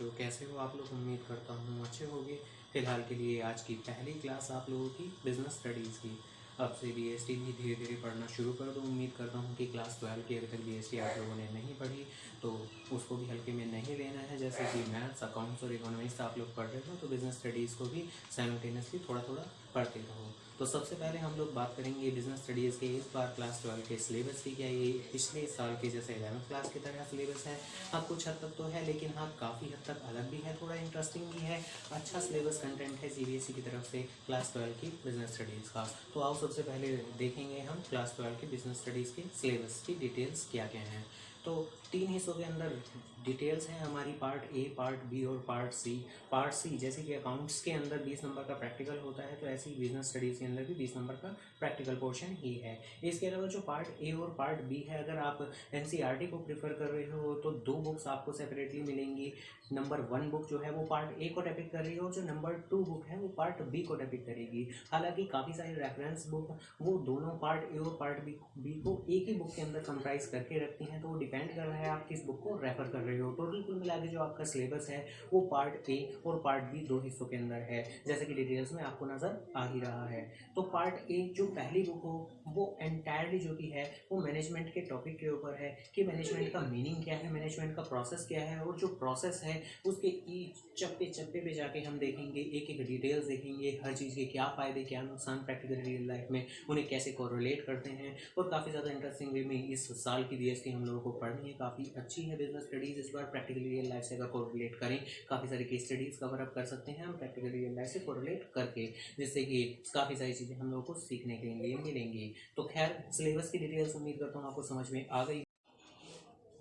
बच्चों, कैसे हो आप लोग? उम्मीद करता हूँ अच्छे होंगे। फ़िलहाल के लिए आज की पहली क्लास आप लोगों की बिज़नेस स्टडीज़ की। अब से बीएसटी भी धीरे धीरे पढ़ना शुरू कर दो। उम्मीद करता हूँ कि क्लास 12 की अभी तक बीएसटी आप लोगों ने नहीं पढ़ी तो उसको भी हल्के में नहीं लेना है। जैसे कि मैथ्स, अकाउंट्स और इकोनॉमिक्स आप लोग पढ़ रहे हो तो बिज़नेस स्टडीज़ को भी साइमल्टेनियसली थोड़ा थोड़ा पढ़ते रहो। तो सबसे पहले हम लोग बात करेंगे बिज़नेस स्टडीज़ के इस बार क्लास 12 के सिलेबस की। क्या ये पिछले साल के जैसे 11th क्लास की तरह सिलेबस है? हाँ, कुछ हद तक तो है, लेकिन हाँ काफ़ी हद तक अलग भी है, थोड़ा इंटरेस्टिंग भी है। अच्छा सिलेबस कंटेंट है सीबीएसई की तरफ से क्लास 12 की बिज़नेस स्टडीज़ का। तो आओ सबसे पहले देखेंगे हम क्लास 12 की बिज़नेस स्टडीज़ के सिलेबस की डिटेल्स क्या क्या हैं। तो 3 हिस्सों के अंदर डिटेल्स हैं हमारी, पार्ट ए, पार्ट बी और पार्ट सी। पार्ट सी जैसे कि अकाउंट्स के अंदर 20 नंबर का प्रैक्टिकल होता है, तो ऐसे ही बिजनेस स्टडीज़ के अंदर भी 20 नंबर का प्रैक्टिकल पोर्शन ही है। इसके अलावा जो पार्ट ए और पार्ट बी है, अगर आप एनसीईआरटी को प्रेफर कर रहे हो तो 2 बुक्स आपको सेपरेटली मिलेंगी। नंबर 1 बुक जो है वो पार्ट ए को टॉपिक कर रही है और जो नंबर 2 बुक है वो पार्ट बी को टॉपिक करेगी। हालांकि काफ़ी सारी रेफरेंस बुक वो दोनों पार्ट ए और पार्ट बी को एक ही बुक के अंदर कंप्राइज करके रखती हैं, तो वो डिपेंड कर रहा है आप किस बुक को रेफर कर रहे हो। टोटल कुल मिला के जो आपका सिलेबस है वो पार्ट ए और पार्ट बी 2 हिस्सों के अंदर है, जैसे कि डिटेल्स में आपको नज़र आ ही रहा है। तो पार्ट ए जो पहली बुक हो वो एंटायरली जो कि है वो मैनेजमेंट के टॉपिक के ऊपर है कि मैनेजमेंट का मीनिंग क्या है, मैनेजमेंट का प्रोसेस क्या है, और जो प्रोसेस है उसके ईच चप्पे चप्पे पे जाके हम देखेंगे, एक एक डिटेल्स देखेंगे, हर चीज़ के क्या फ़ायदे क्या नुकसान प्रैक्टिकल रियल लाइफ में उन्हें कैसे कोरिलेट करते हैं। और काफ़ी ज़्यादा इंटरेस्टिंग वे में इस साल की बीएसटी हम लोगों को पढ़नी है, काफ़ी अच्छी है बिजनेस स्टडीज़ इस बार। प्रैक्टिकल रियल लाइफ से अगर कोरिलेट करें, काफ़ी सारी केस स्टडीज़ कवर अप कर सकते हैं हम प्रैक्टिकल रियल लाइफ से कोरिलेट करके, जिससे कि काफ़ी सारी चीज़ें हम लोगों को सीखने के लिए मिलेंगी। तो खैर सिलेबस की डिटेल्स उम्मीद करता हूँ आपको समझ में आ गई।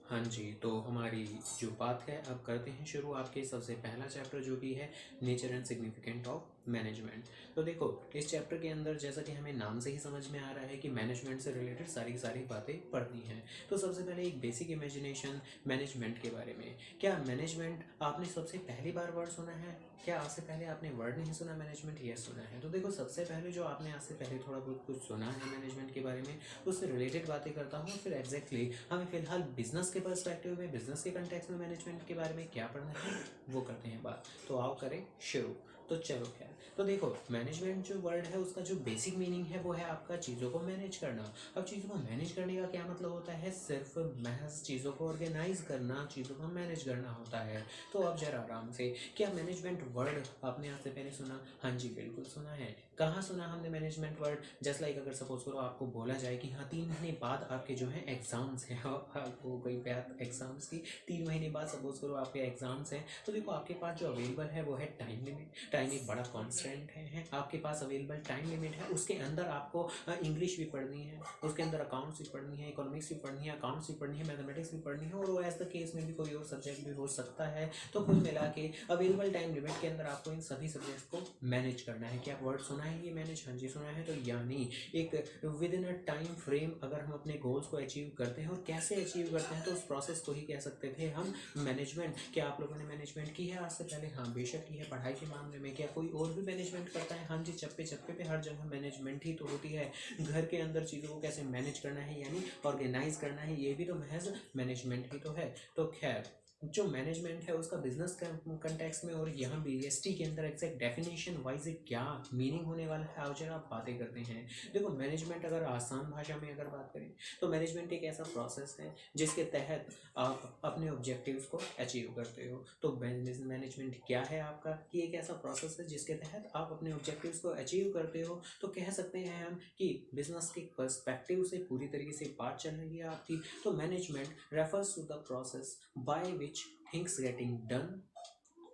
हाँ जी, तो हमारी जो बात है अब करते हैं शुरू आपके सबसे पहला चैप्टर जो कि है nature and significant of management. तो देखो इस चैप्टर के अंदर जैसा कि हमें नाम से ही समझ में आ रहा है कि मैनेजमेंट से रिलेटेड सारी सारी बातें पढ़नी हैं। तो सबसे पहले एक बेसिक इमेजिनेशन मैनेजमेंट के बारे में। क्या मैनेजमेंट आपने सबसे पहली बार वर्ड सुना है? क्या आज से पहले आपने वर्ड नहीं सुना मैनेजमेंट? यस सुना है। तो देखो सबसे पहले जो आपने आज से पहले थोड़ा बहुत कुछ सुना है मैनेजमेंट के बारे में, उससे रिलेटेड बातें करता हूँ। फिर एग्जैक्टली हमें फिलहाल बिजनेस के पर्सपेक्टिव में, बिजनेस के कंटेक्स्ट में मैनेजमेंट के बारे में क्या पढ़ना है वो करते हैं बात। तो आओ करें शुरू। तो चलो खैर, तो देखो मैनेजमेंट जो वर्ड है उसका जो बेसिक मीनिंग है वो है आपका चीज़ों को मैनेज करना। अब चीज़ों को मैनेज करने का क्या मतलब होता है? सिर्फ महज चीज़ों को ऑर्गेनाइज करना, चीज़ों को मैनेज करना होता है। तो अब जरा आराम से, क्या मैनेजमेंट वर्ड आपने आज से पहले सुना? हाँ जी बिल्कुल सुना है। कहाँ सुना हमने मैनेजमेंट वर्ड? जस्ट लाइक अगर सपोज करो आपको बोला जाए कि हाँ 3 महीने बाद आपके जो है एग्जाम्स हैं, आपको कोई बात एग्जाम्स की 3 महीने बाद सपोज करो आपके एग्जाम्स हैं, तो देखो आपके पास जो अवेलेबल है वो है टाइम लिमिट। टाइम एक बड़ा कॉन्स्टेंट है, आपके पास अवेलेबल टाइम लिमिट है। उसके अंदर आपको इंग्लिश भी पढ़नी है, उसके अंदर अकाउंट्स भी पढ़नी है, इकोनॉमिक्स भी पढ़नी है, अकाउंट्स भी पढ़नी है, मैथमेटिक्स भी पढ़नी है, और एज द केस में भी कोई और सब्जेक्ट भी हो सकता है। तो कुल मिला के अवेलेबल टाइम लिमिट के अंदर आपको इन सभी सब्जेक्ट्स को मैनेज करना है। क्या वर्ड सुना है ये मैनेज? हाँ जी सुना है। तो यानी एक with in a time frame अगर हम अपने गोल्स को अचीव करते हैं, और कैसे अचीव करते हैं, तो उस प्रोसेस को ही कह सकते थे हम मैनेजमेंट। क्या आप लोगों ने मैनेजमेंट की है आज से पहले? हाँ बेशक की है। पढ़ाई के मामले में क्या कोई और भी मैनेजमेंट करता है? हाँ जी, चप्पे चप्पे पे हर जगह मैनेजमेंट ही तो होती है। घर के अंदर चीज़ों को कैसे मैनेज करना है यानी ऑर्गेनाइज करना है, ये भी तो महज मैनेजमेंट ही तो है। तो खैर जो मैनेजमेंट है उसका बिजनेस कंटेक्स्ट में और यहाँ बीएसटी के अंदर एग्जैक्ट डेफिनेशन वाइज क्या मीनिंग होने वाला है, आओ जरा आप बातें करते हैं। देखो मैनेजमेंट अगर आसान भाषा में अगर बात करें तो मैनेजमेंट एक ऐसा प्रोसेस है जिसके तहत आप अपने ऑब्जेक्टिव्स को अचीव करते हो। तो मैनेजमेंट क्या है आपका? कि एक ऐसा प्रोसेस है जिसके तहत आप अपने ऑब्जेक्टिव्स को अचीव करते हो। तो कह सकते हैं हम कि बिजनेस के पर्सपेक्टिव से पूरी तरीके से बात चल रही है आपकी। तो management refers to the process by which things getting done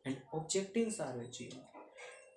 and objectives are achieved.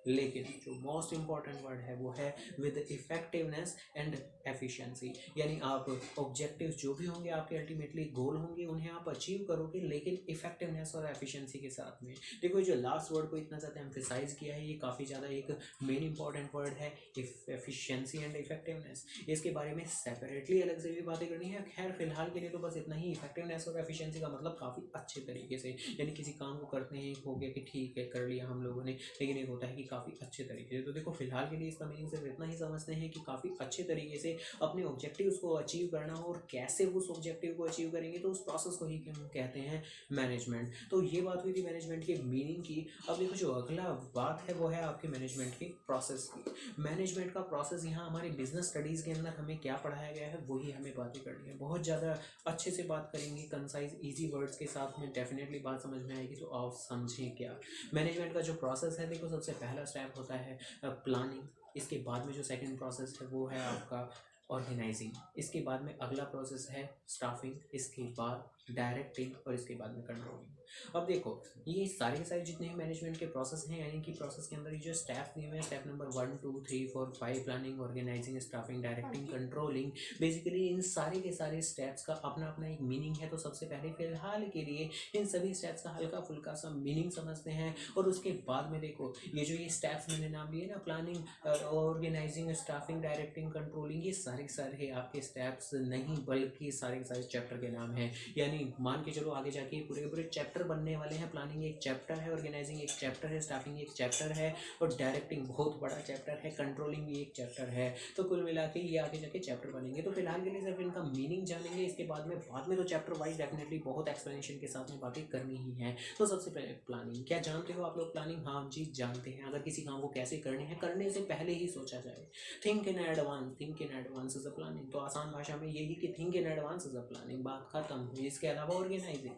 लेकिन जो मोस्ट इंपॉर्टेंट वर्ड है वो है विद इफेक्टिवनेस एंड एफिशिएंसी। यानी आप ऑब्जेक्टिव्स जो भी होंगे आपके अल्टीमेटली गोल होंगे उन्हें आप अचीव करोगे, लेकिन इफेक्टिवनेस और एफिशिएंसी के साथ में। देखो जो लास्ट वर्ड को इतना ज़्यादा एम्फेसाइज किया है ये काफ़ी ज़्यादा एक मेन इंपॉर्टेंट वर्ड है, एफिशिएंसी एंड इफेक्टिवनेस। इसके बारे में सेपरेटली अलग से भी बातें करनी है। खैर फिलहाल के लिए तो बस इतना ही। इफेक्टिवनेस और एफिशिएंसी का मतलब काफ़ी अच्छे तरीके से, यानी किसी काम को करते हैं हो गया कि ठीक है कर लिया हम लोगों ने, लेकिन एक होता है कि काफ़ी अच्छे तरीके से। तो देखो फिलहाल के लिए इसका मीनिंग सिर्फ इतना ही समझते हैं कि काफ़ी अच्छे तरीके से अपने ऑब्जेक्टिव्स को अचीव करना हो, और कैसे उस ऑब्जेक्टिव को अचीव करेंगे तो उस प्रोसेस को ही हम कहते हैं मैनेजमेंट। तो ये बात हुई थी मैनेजमेंट के मीनिंग की। अब देखो जो अगला बात है वो है आपके मैनेजमेंट की प्रोसेस की। मैनेजमेंट का प्रोसेस यहाँ हमारे बिजनेस स्टडीज़ के अंदर हमें क्या पढ़ाया गया है वही हमें बातें करनी है। बहुत ज़्यादा अच्छे से बात करेंगे, कंसाइज इजी वर्ड्स के साथ में डेफिनेटली बात समझ में आएगी। तो आप समझें क्या मैनेजमेंट का जो प्रोसेस है। देखो सबसे पहला स्टेप होता है प्लानिंग। इसके बाद में जो सेकंड प्रोसेस है वो है आपका ऑर्गेनाइजिंग। इसके बाद में अगला प्रोसेस है स्टाफिंग, इसके बाद डायरेक्टिंग, और इसके बाद में कंट्रोलिंग। अब देखो ये सारे के सारे जितने मैनेजमेंट के प्रोसेस हैं, यानी कि प्रोसेस के अंदर ये जो स्टेप दिए हुए हैं, step number 1 2 3 4 5, planning, organising, staffing, directing, controlling, basically इन सारे के सारे स्टेप्स का अपना अपना एक मीनिंग है। तो सबसे पहले फिलहाल के लिए इन सभी स्टेप्स का हल्का फुल्का सा मीनिंग समझते हैं, और उसके बाद में देखो ये स्टेप्स मैंने नाम लिए ना, planning, organising, staffing, directing, controlling, ये सारे आपके स्टेप्स नहीं बल्कि सारे के सारे चैप्टर के नाम हैं। यानी मान के चलो आगे जाके पूरे के पूरे चैप्टर बनने वाले हैं। प्लानिंग एक चैप्टर है, ऑर्गेनाइजिंग एक चैप्टर है, स्टाफिंग एक चैप्टर है, और डायरेक्टिंग बहुत बड़ा चैप्टर है, कंट्रोलिंग भी एक चैप्टर है। तो कुल मिला के ये आगे जाके चैप्टर बनेंगे। तो फिलहाल के लिए सिर्फ इनका मीनिंग जानेंगे, इसके बाद में तो चैप्टर वाइज डेफिनेटली बहुत एक्सप्लेनेशन के साथ में बातें करनी ही है। तो सबसे पहले प्लानिंग, क्या जानते हो आप लोग प्लानिंग? हाँ जी जानते हैं। अगर किसी काम को कैसे करने हैं, करने से पहले ही सोचा जाए। Think in advance is a planning. तो आसान भाषा में यही कि think in advance is a planning, बात खत्म हुई। इसके अलावा ऑर्गेनाइजिंग,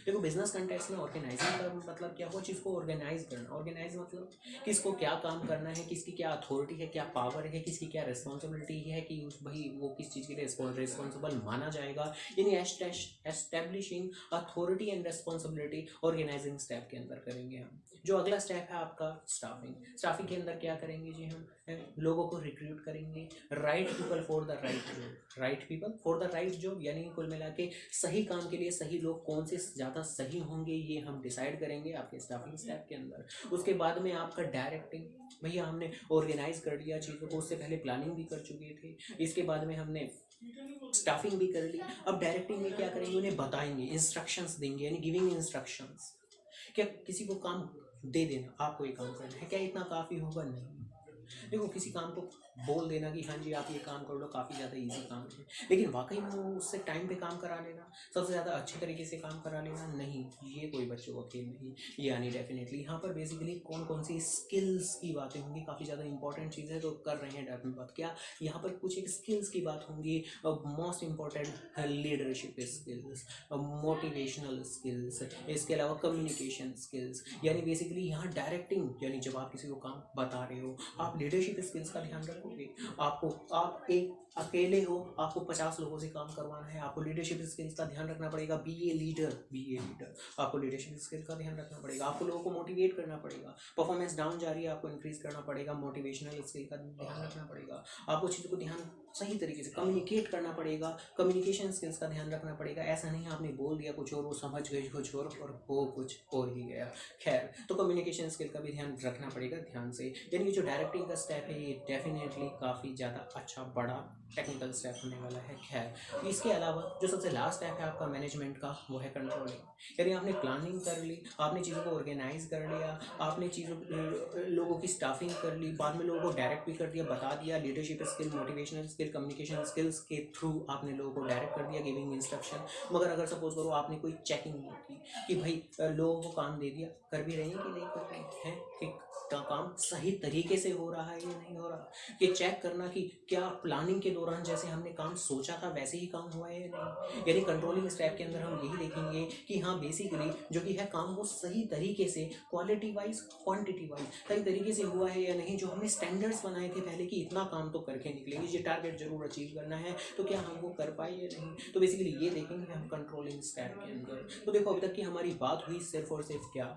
देखो बिजनेस कंटेक्स्ट में ऑर्गेनाइजिंग का मतलब क्या हुआ, चीज़ को ऑर्गेनाइज करना। ऑर्गेनाइज मतलब किसको क्या काम करना है, किसकी क्या अथॉरिटी है, क्या पावर है, किसकी क्या रिस्पॉन्सिबिलिटी है, कि उस भाई वो किस चीज़ के लिए रिस्पॉन्सिबल माना जाएगा। यानी establishing authority and responsibility organizing step के अंदर करेंगे हम। जो अगला स्टेप है आपका स्टाफिंग। स्टाफिंग के अंदर क्या करेंगे जी, हम लोगों को रिक्रूट करेंगे, right people for the right job, right people for the right job, यानी कुल मिला के सही काम के लिए सही लोग कौन से ज़्यादा सही होंगे ये हम डिसाइड करेंगे आपके स्टाफिंग स्टेप के अंदर। उसके बाद में आपका डायरेक्टिंग, भैया हमने ऑर्गेनाइज कर लिया चीज़ों को, उससे पहले प्लानिंग भी कर चुके थे, इसके बाद में हमने स्टाफिंग भी कर ली। अब डायरेक्टिंग में क्या करेंगे, उन्हें बताएंगे, इंस्ट्रक्शंस देंगे, यानी गिविंग इंस्ट्रक्शंस। क्या किसी को काम दे देना, आपको ये काम करना है, क्या इतना काफ़ी होगा? नहीं। देखो किसी काम को बोल देना कि हाँ जी आप ये काम कर लो, काफ़ी ज़्यादा इजी काम है, लेकिन वाकई में वो उससे टाइम पे काम करा लेना, सबसे ज़्यादा अच्छे तरीके से काम करा लेना, नहीं, ये कोई बच्चों का खेल नहीं। यानी डेफिनेटली यहाँ पर बेसिकली कौन कौन सी स्किल्स की बातें होंगी, काफ़ी ज़्यादा इंपॉर्टेंट चीज़ है तो कर रहे हैं डेफिनेट बात। क्या यहाँ पर कुछ एक स्किल्स की बात होंगी, most important leadership skills, motivational skills, इसके अलावा कम्युनिकेशन स्किल्स। यानी बेसिकली यहाँ डायरेक्टिंग, यानी जब आप किसी को काम बता रहे हो, आप लीडरशिप स्किल्स का ध्यान रखोगे। आप एक अकेले हो, आपको 50 लोगों से काम करवाना है, आपको लीडरशिप स्किल्स का ध्यान रखना पड़ेगा। बी ए लीडर, आपको लीडरशिप स्किल का ध्यान रखना पड़ेगा, आपको लोगों को मोटिवेट करना पड़ेगा। परफॉर्मेंस डाउन जा रही है, आपको इंक्रीज करना पड़ेगा, मोटिवेशनल स्किल का ध्यान रखना पड़ेगा, आपको चीज़ों को ध्यान सही तरीके से कम्युनिकेट करना पड़ेगा, कम्युनिकेशन स्किल्स का ध्यान रखना पड़ेगा। ऐसा नहीं आपने बोल दिया कुछ और, वो समझ गई कुछ और हो कुछ और ही गया। खैर, तो कम्युनिकेशन स्किल का भी ध्यान रखना पड़ेगा ध्यान से। यानी जो डायरेक्टिंग का स्टेप है ये डेफिनेटली काफ़ी ज़्यादा अच्छा बड़ा टेक्निकल स्टेप होने वाला है। खैर, इसके अलावा जो सबसे लास्ट स्टेप है आपका मैनेजमेंट का वो है कंट्रोलिंग। यानी आपने प्लानिंग कर ली, आपने चीज़ों को ऑर्गेनाइज कर लिया, आपने लोगों की स्टाफिंग कर ली, बाद में लोगों को डायरेक्ट भी कर दिया, बता दिया, leadership skill, motivational skill, communication skills के थ्रू आपने लोगों को डायरेक्ट कर दिया, गिविंग इंस्ट्रक्शन। मगर अगर सपोज करो आपने कोई चेकिंग नहीं की कि भाई लोगों को काम दे दिया, कर भी रहे हैं कि नहीं कर रहे हैं, कि काम सही तरीके से हो रहा है या नहीं हो रहा, ये चेक करना कि क्या प्लानिंग के दौरान जैसे हमने काम सोचा था वैसे ही काम हुआ है या नहीं। यानी कंट्रोलिंग स्टेप के अंदर हम यही देखेंगे कि हाँ बेसिकली जो कि है काम वो सही तरीके से क्वालिटी वाइज क्वांटिटी वाइज सही तरीके से हुआ है या नहीं। जो हमने स्टैंडर्ड्स बनाए थे पहले कि इतना काम तो करके निकलेंगे, ये टारगेट जरूर अचीव करना है, तो क्या हम वो कर पाए या नहीं। तो बेसिकली ये देखेंगे हम कंट्रोलिंग स्टेप के अंदर। तो देखो अभी तक की हमारी बात हुई सिर्फ और सिर्फ क्या,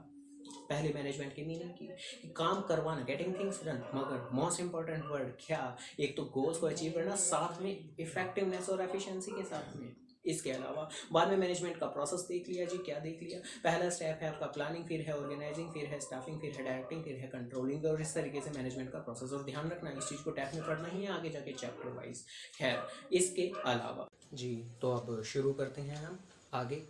पहले मैनेजमेंट की मीनिंग की कि काम करवाना, गेटिंग थिंग्स डन, मगर मोस्ट इंपॉर्टेंट वर्ड क्या, एक तो गोल्स को अचीव करना, साथ में इफेक्टिवनेस और एफिशिएंसी के साथ में। इसके अलावा बाद में मैनेजमेंट का प्रोसेस देख लिया जी, क्या देख लिया, पहला स्टेप है आपका प्लानिंग, फिर है ऑर्गेनाइजिंग, फिर है स्टाफिंग, फिर है डायरेक्टिंग, फिर है कंट्रोलिंग, और इस तरीके से मैनेजमेंट का प्रोसेस। और ध्यान रखना इस चीज़ को टैप में पढ़ना ही है आगे जाके चैप्टर वाइज। खैर, इसके अलावा जी तो अब शुरू करते हैं हम आगे।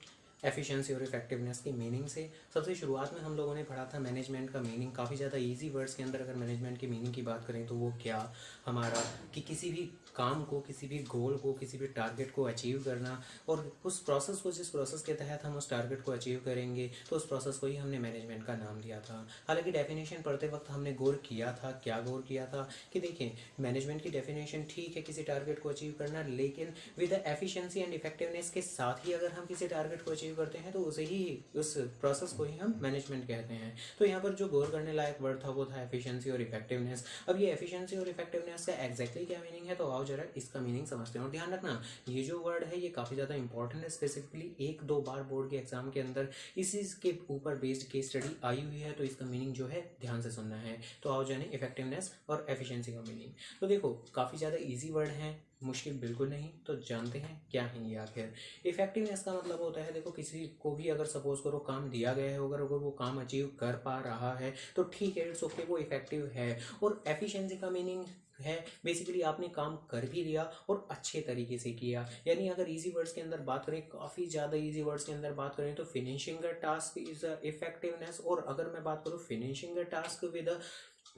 एफिशिएंसी और इफेक्टिवनेस की मीनिंग से। सबसे शुरुआत में हम लोगों ने पढ़ा था मैनेजमेंट का मीनिंग, काफ़ी ज़्यादा इजी वर्ड्स के अंदर अगर मैनेजमेंट की मीनिंग की बात करें तो वो क्या हमारा कि किसी भी काम को, किसी भी गोल को, किसी भी टारगेट को अचीव करना, और उस प्रोसेस को, जिस प्रोसेस के तहत हम उस टारगेट को अचीव करेंगे तो उस प्रोसेस को ही हमने मैनेजमेंट का नाम दिया था। हालांकि डेफिनेशन पढ़ते वक्त हमने गौर किया था, क्या गौर किया था कि देखिए मैनेजमेंट की डेफिनेशन ठीक है किसी टारगेट को अचीव करना, लेकिन विद एफिशिएंसी एंड इफेक्टिवनेस के साथ ही अगर हम किसी टारगेट को अचीव करते हैं तो उसे ही, उस प्रोसेस को ही हम मैनेजमेंट कहते हैं। तो यहाँ पर जो गौर करने लायक वर्ड था वो था एफिशिएंसी और इफेक्टिवनेस। अब ये एफिशिएंसी और इफेक्टिवनेस का एग्जैक्टली क्या मीनिंग है, तो आओ जरा इसका मीनिंग समझते हैं। और ध्यान रखना ये जो वर्ड है ये काफ़ी ज़्यादा इंपॉर्टेंट है, स्पेसिफिकली एक दो बार बोर्ड के एग्जाम के अंदर इसी के ऊपर बेस्ड केस स्टडी आई हुई है, तो इसका मीनिंग जो है ध्यान से सुनना है। तो आओ जाने इफेक्टिवनेस और एफिशिएंसी का मीनिंग। तो देखो काफ़ी ज़्यादा ईजी वर्ड हैं, मुश्किल बिल्कुल नहीं, तो जानते हैं क्या है ये आखिर। इफेक्टिवनेस का मतलब होता है, देखो किसी को भी अगर सपोज करो काम दिया गया है, अगर वो काम अचीव कर पा रहा है तो ठीक है, इट्स ओके, वो इफेक्टिव है। और एफिशिएंसी का मीनिंग है बेसिकली आपने काम कर भी लिया और अच्छे तरीके से किया। यानी अगर इजी वर्ड्स के अंदर बात करें, काफ़ी ज़्यादा इजी वर्ड्स के अंदर बात करें तो finishing a task is effectiveness. और अगर मैं बात करूँ finishing a task with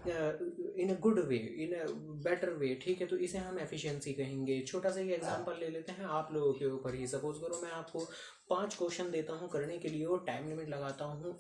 in a good way, in a better way, ठीक है, तो इसे हम एफिशिएंसी कहेंगे। छोटा सा ही एग्जांपल ले लेते हैं आप लोगों के ऊपर ही। सपोज करो मैं आपको 5 क्वेश्चन देता हूँ करने के लिए और टाइम लिमिट लगाता हूँ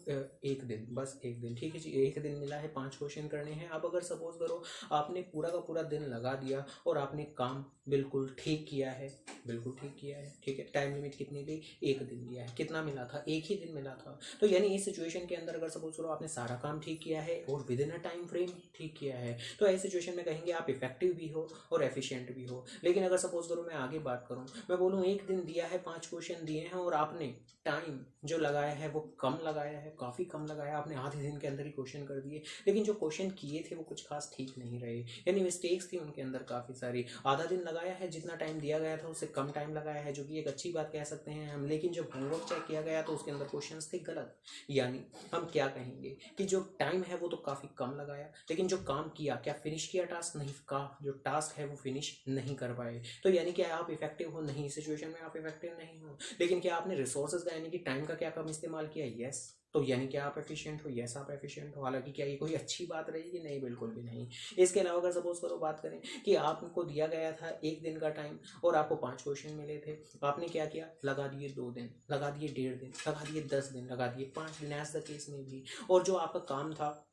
एक दिन, बस एक दिन, ठीक है जी, एक दिन मिला है 5 क्वेश्चन करने हैं। अब अगर सपोज करो आपने पूरा का पूरा दिन लगा दिया और आपने काम बिल्कुल ठीक किया है, बिल्कुल ठीक किया है, ठीक है, टाइम लिमिट कितनी दी, एक दिन दिया है, कितना मिला था, एक ही दिन मिला था। तो यानी इस सिचुएशन के अंदर अगर सपोज करो आपने सारा काम ठीक किया है और with in a time frame ठीक किया है, तो ऐसी सिचुएशन में कहेंगे आप इफेक्टिव भी हो और एफिशिएंट भी हो। लेकिन अगर सपोज करो मैं आगे बात करूं, मैं बोलूं एक दिन दिया है, 5 क्वेश्चन दिए हैं और आपने टाइम जो लगाया है वो कम लगाया है, काफ़ी कम लगाया, आपने आधे दिन के अंदर ही क्वेश्चन कर दिए, लेकिन जो क्वेश्चन किए थे वो कुछ खास ठीक नहीं रहे, यानी मिस्टेक्स थी उनके अंदर काफ़ी सारी। आधा दिन लगाया है, जितना टाइम दिया गया था उससे कम टाइम लगाया है, जो कि एक अच्छी बात कह सकते हैं हम। लेकिन जब होमवर्क चेक किया गया तो उसके अंदर क्वेश्चन थे गलत। यानी हम क्या कहेंगे कि जो टाइम है वो तो काफ़ी कम लगाया, लेकिन जो काम किया, क्या फिनिश किया टास्क, नहीं का जो टास्क है वो फिनिश नहीं कर पाए। तो यानी क्या आप इफेक्टिव हो, नहीं, सिचुएशन में आप इफेक्टिव नहीं हो। लेकिन क्या आपने रिसोर्सेज का यानी कि टाइम का क्या कम इस्तेमाल किया, यस, तो यानी क्या आप एफिशिएंट हो, यस आप एफिशिएंट हो। हालांकि क्या ये कोई अच्छी बात रहेगी, नहीं, बिल्कुल भी नहीं। इसके अलावा अगर सपोज करो बात करें कि आपको दिया गया था एक दिन का टाइम और आपको 5 क्वेश्चन मिले थे, आपने क्या किया, लगा दिए 2 दिन, लगा दिए 1.5 दिन, लगा दिए 10 दिन, लगा दिए 5 दिन, एज द केस में भी। और जो आपका काम था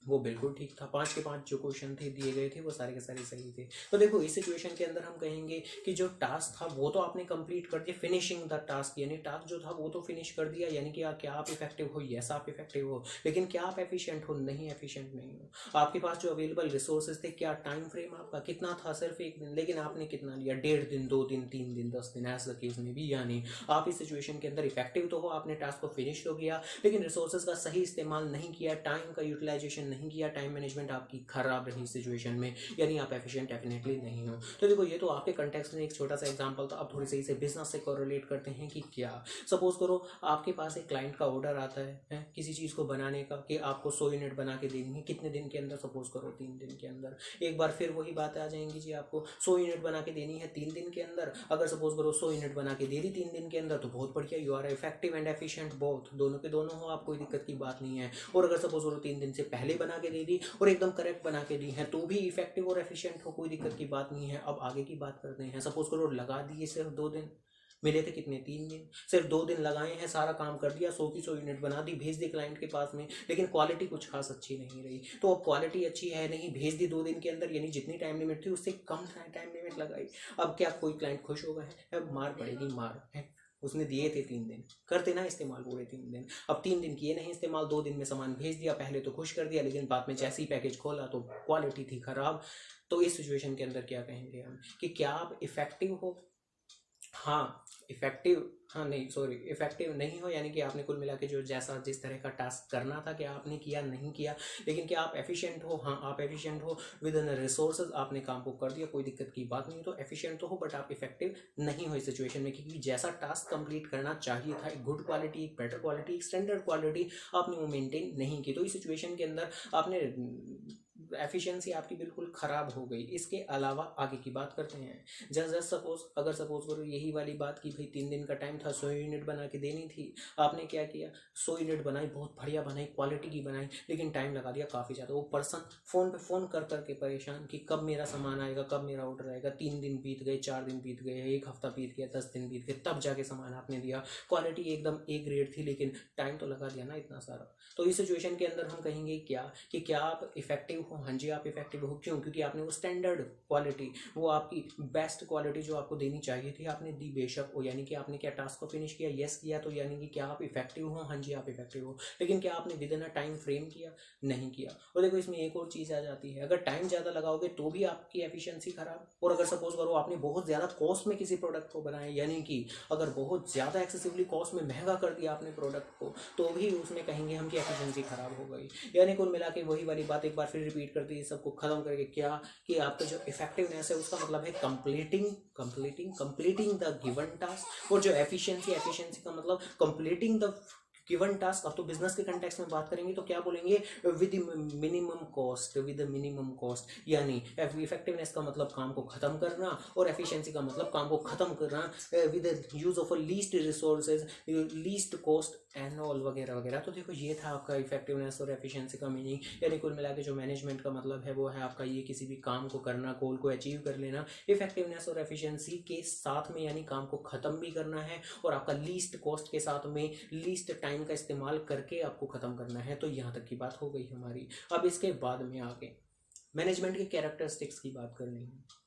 वो बिल्कुल ठीक था, 5 के 5 जो क्वेश्चन थे दिए गए थे वो सारे के सारे सही थे। तो देखो इस सिचुएशन के अंदर हम कहेंगे कि जो टास्क था वो तो आपने कंप्लीट कर दिया, फिनिशिंग द टास्क, यानी टास्क जो था वो तो फिनिश कर दिया। यानी कि क्या आप इफेक्टिव हो, यस आप इफेक्टिव हो। लेकिन क्या आप एफिशिएंट हो, नहीं, एफिशिएंट नहीं हो। आपके पास जो अवेलेबल रिसोर्सेज थे, क्या टाइम फ्रेम आपका कितना था, सिर्फ एक दिन, लेकिन आपने कितना लिया, 1.5 दिन, 2 दिन, 3 दिन, 10 दिन, एज द केस में भी। यानी आप इस सिचुएशन के अंदर इफेक्टिव तो हो, आपने टास्क को फिनिश तो किया, लेकिन रिसोर्सेज का सही इस्तेमाल नहीं किया, टाइम का यूटिलाइजेशन नहीं किया, टाइम मैनेजमेंट आपकी खराब रही सिचुएशन में, यानी आप एफिशिएंट डेफिनेटली नहीं हो। तो देखो ये तो आपके कंटेक्स्ट में एक छोटा सा एग्जांपल था। अब थोड़ी सही से बिजनेस से कोरिलेट करते हैं कि क्या, सपोज करो आपके पास एक क्लाइंट का ऑर्डर आता है किसी चीज़ को बनाने का, कि आपको 100 यूनिट बना के देनी है, कितने दिन के अंदर, सपोज करो 3 दिन के अंदर। एक बार फिर वही बात आ जाएंगी जी, आपको 100 यूनिट बना के देनी है 3 दिन के अंदर। अगर सपोज करो 100 यूनिट बना के दे दी 3 दिन के अंदर तो बहुत बढ़िया, you are effective and efficient both, दोनों के दोनों हो, आप कोई दिक्कत की बात नहीं है। और अगर सपोज करो 3 दिन से पहले बना के दे दी और एकदम करेक्ट बना के दी है तो भी इफेक्टिव और एफिशिएंट हो, कोई दिक्कत की बात नहीं है। अब आगे की बात करते हैं। सपोज करो लगा दिए सिर्फ 2 दिन, मिले थे कितने, 3 दिन, सिर्फ 2 दिन लगाए हैं, सारा काम कर दिया, 100 की 100 यूनिट बना दी, भेज दी क्लाइंट के पास में, लेकिन क्वालिटी कुछ खास अच्छी नहीं रही। तो अब क्वालिटी अच्छी है नहीं, भेज दी 2 दिन के अंदर, यानी जितनी टाइम लिमिट थी उससे कम टाइम लिमिट लगाई। अब क्या कोई क्लाइंट खुश होगा है, अब मार पड़ेगी, मार है। उसने दिए थे 3 दिन, करते ना इस्तेमाल पूरे 3 दिन, अब 3 दिन किए नहीं इस्तेमाल, 2 दिन में सामान भेज दिया, पहले तो खुश कर दिया, लेकिन बाद में जैसे ही पैकेज खोला तो क्वालिटी थी खराब। तो इस सिचुएशन के अंदर क्या कहेंगे हम कि क्या आप इफेक्टिव हो, हाँ इफेक्टिव, हाँ नहीं सॉरी इफेक्टिव नहीं हो, यानी कि आपने कुल मिला के जो जैसा जिस तरह का टास्क करना था क्या आपने किया, नहीं किया। लेकिन क्या आप एफिशिएंट हो, हाँ आप एफिशिएंट हो, विद इन रिसोर्सेज आपने काम को कर दिया, कोई दिक्कत की बात नहीं। तो एफिशिएंट तो हो बट आप इफेक्टिव नहीं हो इस सिचुएशन में, क्योंकि जैसा टास्क कंप्लीट करना चाहिए था, एक गुड क्वालिटी, एक बेटर क्वालिटी, एक स्टैंडर्ड क्वालिटी, आपने वो मेंटेन नहीं की। तो इस सिचुएशन के अंदर आपने एफिशिएंसी आपकी बिल्कुल ख़राब हो गई। इसके अलावा आगे की बात करते हैं। जस्ट सपोज करो यही वाली बात की भाई 3 दिन का टाइम था, 100 यूनिट बना के देनी थी। आपने क्या किया, 100 यूनिट बनाई, बहुत बढ़िया बनाई, क्वालिटी की बनाई, लेकिन टाइम लगा दिया काफ़ी ज़्यादा। वो पर्सन फ़ोन पे फ़ोन कर के परेशान कि कब मेरा सामान आएगा, कब मेरा ऑर्डर आएगा। 3 दिन बीत गए, 4 दिन बीत गए, 1 हफ्ता बीत गया, 10 दिन बीत गए, तब जाके सामान आपने दिया। क्वालिटी एकदम ए ग्रेड थी, लेकिन टाइम तो लगा दिया ना इतना सारा। तो इस सिचुएशन के अंदर हम कहेंगे क्या आप इफेक्टिव हो? हाँ जी, आप इफेक्टिव हो। क्यों? क्योंकि आपने वो स्टैंडर्ड क्वालिटी, वो आपकी बेस्ट क्वालिटी जो आपको देनी चाहिए थी, आपने दी बेशक हो। यानी कि आपने क्या टास्क को फिनिश किया? यस किया। तो यानी कि क्या आप इफेक्टिव हो? हाँ जी, आप इफेक्टिव हो। लेकिन क्या आपने with in a time frame किया? नहीं किया। और देखो इसमें एक और चीज़ आ जाती है, अगर टाइम ज़्यादा लगाओगे तो भी आपकी एफिशिएंसी खराब। और अगर सपोज करो आपने बहुत ज़्यादा कॉस्ट में किसी प्रोडक्ट को बनाया, यानी कि अगर बहुत ज़्यादा एक्सेसिवली कॉस्ट में महंगा कर दिया आपने प्रोडक्ट को, तो भी उसमें कहेंगे हम कि एफिशिएंसी खराब हो गई। यानी कुल मिला के वही वाली बात एक बार फिर रिपीट करती है, सबको खत्म करके क्या कि आपका जो इफेक्टिवनेस है उसका मतलब है कंप्लीटिंग द गिवन टास्क। और जो एफिशिएंसी का मतलब कंप्लीटिंग द गिवन टास्क। अब तो बिजनेस के कंटेक्स्ट में बात करेंगे तो क्या बोलेंगे? With minimum cost. यानी इफेक्टिवनेस का मतलब काम को खत्म करना, और एफिशिएंसी का मतलब काम को खत्म करना with use of least resources, least cost and all वगैरह वगैरह। तो देखो ये था आपका इफेक्टिवनेस और एफिशिएंसी का मीनिंग। यानी कुल मिला के जो मैनेजमेंट का मतलब है वो है आपका ये किसी भी काम को करना, गोल को अचीव कर लेना इफेक्टिवनेस और एफिशिएंसी के साथ में, यानी काम को खत्म भी करना है और आपका लीस्ट कॉस्ट के साथ में लीस्ट टाइम का इस्तेमाल करके आपको खत्म करना है। तो यहाँ तक की बात हो गई हमारी। अब इसके बाद में आगे मैनेजमेंट के कैरेक्टरिस्टिक्स की बात करनी है।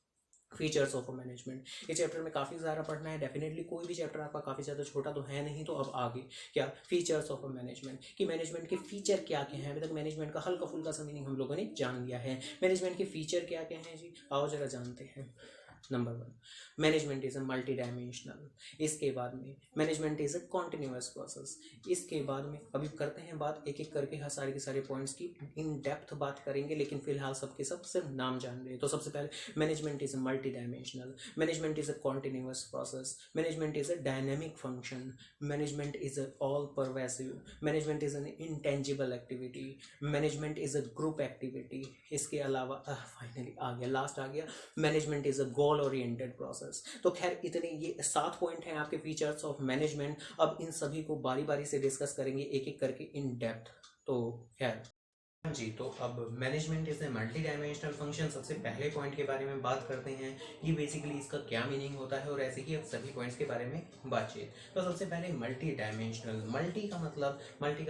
फीचर्स ऑफ मैनेजमेंट, इस चैप्टर में काफ़ी ज़्यादा पढ़ना है। डेफिनेटली कोई भी चैप्टर आपका काफ़ी ज़्यादा छोटा तो है नहीं। तो अब आगे क्या फीचर्स ऑफ मैनेजमेंट, कि मैनेजमेंट के फीचर क्या क्या हैं। अभी तक मैनेजमेंट का हल्का फुल्का सा मीनिंग हम लोगों ने जान लिया है। मैनेजमेंट के फीचर क्या क्या हैं जी, आओ जरा जानते हैं। Number 1, management is a multi dimensional. इसके बाद में management is a continuous process. इसके बाद में अभी करते हैं बात एक एक करके हर सारे के सारे पॉइंट्स की इन डेप्थ बात करेंगे, लेकिन फिलहाल सबके सब सिर्फ नाम जान रहे हैं। तो सबसे पहले management is a multi dimensional, management is a continuous process, management is a dynamic function, management is a all pervasive, management is an intangible activity, management is a group activity. इसके अलावा फाइनली आ गया, last आ गया, management is a goal oriented process. तो खैर इतने ये 7 point हैं आपके फीचर्स ऑफ मैनेजमेंट। अब इन सभी को बारी बारी से डिस्कस करेंगे एक एक करके इन डेप्थ। तो खैर जी, तो अब management is a multi dimensional function, सबसे पहले पॉइंट के बारे में बात करते हैं कि बेसिकली इसका क्या मीनिंग होता है, और ऐसे ही अब सभी पॉइंट्स के बारे में बातचीत। तो सबसे पहले मल्टी डायमेंशनल, मल्टी का